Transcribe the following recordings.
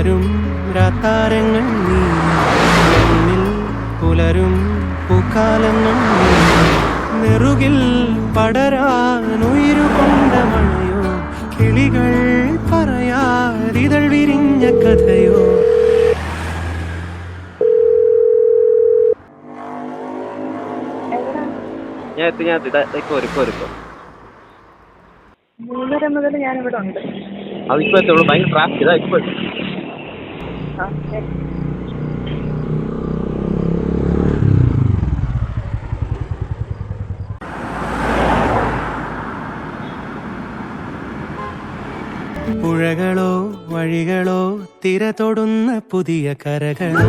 പുലരും രാത്താരങ്ങൾ നീ എന്നിൽ പുലരും പൂക്കാലങ്ങൾ നെറുകിൽ പടരാനുയിരുകൊണ്ട മഴയോ കിളികൾ പറയാതിതൾ വിരിഞ്ഞ കഥയോ ഞാൻ ഇപ്പൊ 3:30 മുതൽ ഞാനിവിടെ ഉണ്ട്. അതിപ്പോ എത്തുള്ളൂ. ഭയങ്കര ട്രാഫിക് ഇതാ ഇപ്പൊ. പുഴകളോ വഴികളോ തിര തൊടുന്ന പുതിയ കരകളോ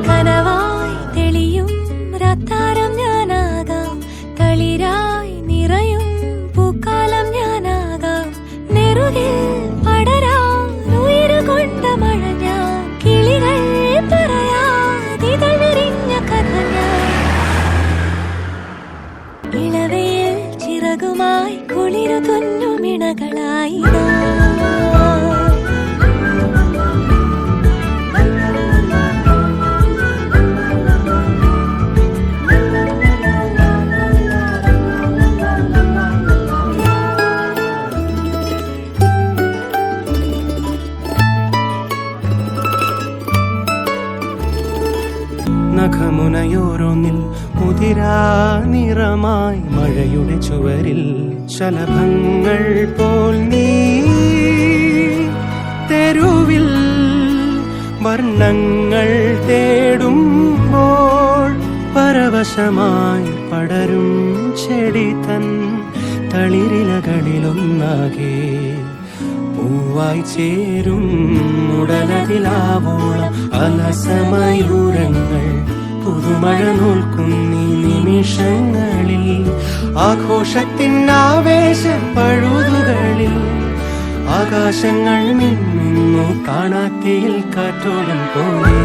കനവായി തെളിയും രാത്താരം ഞാനാകാം, കളിരായി നിറയും പൂക്കാലം ഞാനാകാം, നെറുകിൽ പടരാനുയിരുകൊണ്ട മഴ ഞാൻ, കിളികൾ പറയാതിതൾ വിരിഞ്ഞ കഥ ഞാൻ, ഇളവയിൽ ചിറകുമായി കുളിരു തുന്നുമിണകളായി നഖമുനയോരോന്നിൽ മുതിരാ നിറമായി മഴയുടെ ചുവരിൽ ശലഭങ്ങൾ പോൽ നീ തെരുവിൽ വർണ്ണങ്ങൾ തേടുമ്പോൾ പരവശമായി പടരും ചെടി തൻ തളിരിലകളിലൊന്നാകെ പൂവായി ചേരും ഉടലതിലാവോളം അലസമയൂരങ്ങൾ പുതുമഴ നോൽക്കുന്നീ നിമിഷങ്ങളിൽ ആഘോഷത്തിൻ ആവേശ പഴുതുകളിൽ ആകാശങ്ങൾ മിന്നുന്നു കാണാത്തിയിൽ കാറ്റോളം പോലെ